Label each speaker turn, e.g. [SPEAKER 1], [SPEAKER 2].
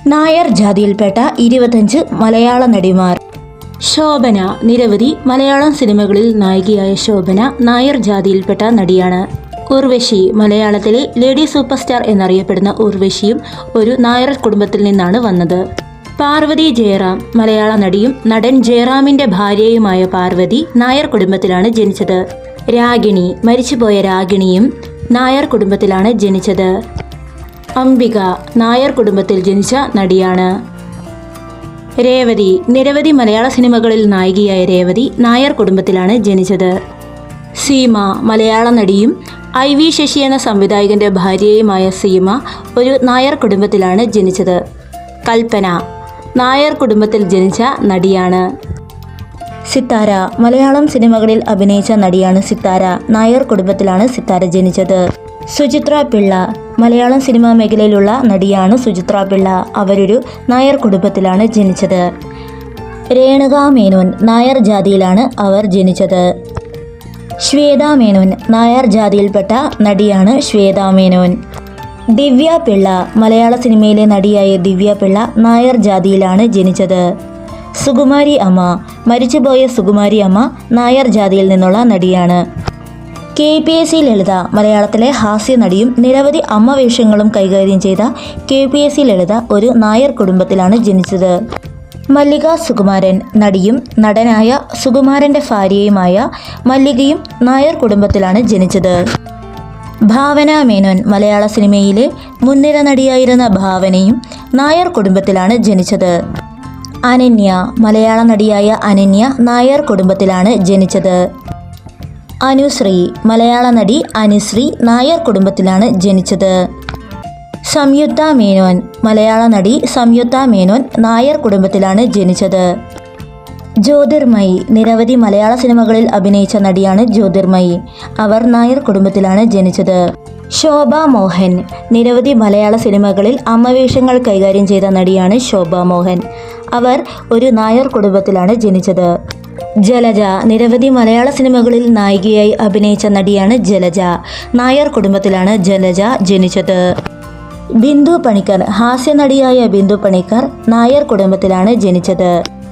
[SPEAKER 1] നായർ ജാതിയിൽപ്പെട്ട 25 മലയാള നടിമാർ. ശോഭന. നിരവധി മലയാളം സിനിമകളിൽ നായികയായ ശോഭന നായർ ജാതിയിൽപ്പെട്ട നടിയാണ്. ഉർവശി. മലയാളത്തിലെ ലേഡി സൂപ്പർ സ്റ്റാർ എന്നറിയപ്പെടുന്ന ഉർവശിയും ഒരു നായർ കുടുംബത്തിൽ നിന്നാണ് വന്നത്. പാർവതി ജയറാം. മലയാള നടിയും നടൻ ജയറാമിന്റെ ഭാര്യയുമായ പാർവതി നായർ കുടുംബത്തിലാണ് ജനിച്ചത്. രാഗിണി. മരിച്ചുപോയ രാഗിണിയും നായർ കുടുംബത്തിലാണ് ജനിച്ചത്. അംബിക. നായർ കുടുംബത്തിൽ ജനിച്ച നടിയാണ്. രേവതി. നിരവധി മലയാള സിനിമകളിൽ നായികയായ രേവതി നായർ കുടുംബത്തിലാണ് ജനിച്ചത്. സീമ. മലയാള നടിയും IV ശശി എന്ന സംവിധായകന്റെ ഭാര്യയുമായ സീമ ഒരു നായർ കുടുംബത്തിലാണ് ജനിച്ചത്. കൽപ്പന. നായർ കുടുംബത്തിൽ ജനിച്ച നടിയാണ്. സിത്താര. മലയാളം സിനിമകളിൽ അഭിനയിച്ച നടിയാണ് സിത്താര. നായർ കുടുംബത്തിലാണ് സിത്താര ജനിച്ചത്. സുചിത്ര പിള്ള. മലയാളം സിനിമാ മേഖലയിലുള്ള നടിയാണ് സുചിത്ര പിള്ള. അവരൊരു നായർ കുടുംബത്തിലാണ് ജനിച്ചത്. രേണുക മേനോൻ. നായർ ജാതിയിലാണ് അവർ ജനിച്ചത്. ശ്വേത മേനോൻ. നായർ ജാതിയിൽപ്പെട്ട നടിയാണ് ശ്വേത മേനോൻ. ദിവ്യ പിള്ള. മലയാള സിനിമയിലെ നടിയായ ദിവ്യ പിള്ള നായർ ജാതിയിലാണ് ജനിച്ചത്. സുകുമാരി അമ്മ. മരിച്ചുപോയ സുകുമാരി അമ്മ നായർ ജാതിയിൽ നിന്നുള്ള നടിയാണ്. KPSC ലളിത. മലയാളത്തിലെ ഹാസ്യ നടിയും നിരവധി അമ്മ വേഷങ്ങളും കൈകാര്യം ചെയ്ത KPSC ലളിത ഒരു നായർ കുടുംബത്തിലാണ് ജനിച്ചത്. മല്ലിക സുകുമാരൻ. നടിയും നടനായ സുകുമാരന്റെ ഭാര്യയുമായ മല്ലികയും നായർ കുടുംബത്തിലാണ് ജനിച്ചത്. ഭാവന മേനോൻ. മലയാള സിനിമയിലെ മുൻനിര നടിയായിരുന്ന ഭാവനയും നായർ കുടുംബത്തിലാണ് ജനിച്ചത്. അനന്യ. മലയാള നടിയായ അനന്യ നായർ കുടുംബത്തിലാണ് ജനിച്ചത്. അനുശ്രീ. മലയാള നടി അനുശ്രീ നായർ കുടുംബത്തിലാണ് ജനിച്ചത്. സംയുക്ത മേനോൻ. മലയാള നടി സംയുക്ത മേനോൻ നായർ കുടുംബത്തിലാണ് ജനിച്ചത്. ജ്യോതിർമയി. നിരവധി മലയാള സിനിമകളിൽ അഭിനയിച്ച നടിയാണ് ജ്യോതിർമയി. അവർ നായർ കുടുംബത്തിലാണ് ജനിച്ചത്. ശോഭ മോഹൻ. നിരവധി മലയാള സിനിമകളിൽ അമ്മവേഷങ്ങൾ കൈകാര്യം ചെയ്ത നടിയാണ് ശോഭ മോഹൻ. അവർ ഒരു നായർ കുടുംബത്തിലാണ് ജനിച്ചത്. ജലജ. നിരവധി മലയാള സിനിമകളിൽ നായികയായി അഭിനയിച്ച നടിയാണ് ജലജ. നായർ കുടുംബത്തിലാണ് ജലജ ജനിച്ചത്. ബിന്ദു പണിക്കർ. ഹാസ്യ നടിയായ ബിന്ദു പണിക്കർ നായർ കുടുംബത്തിലാണ് ജനിച്ചത്.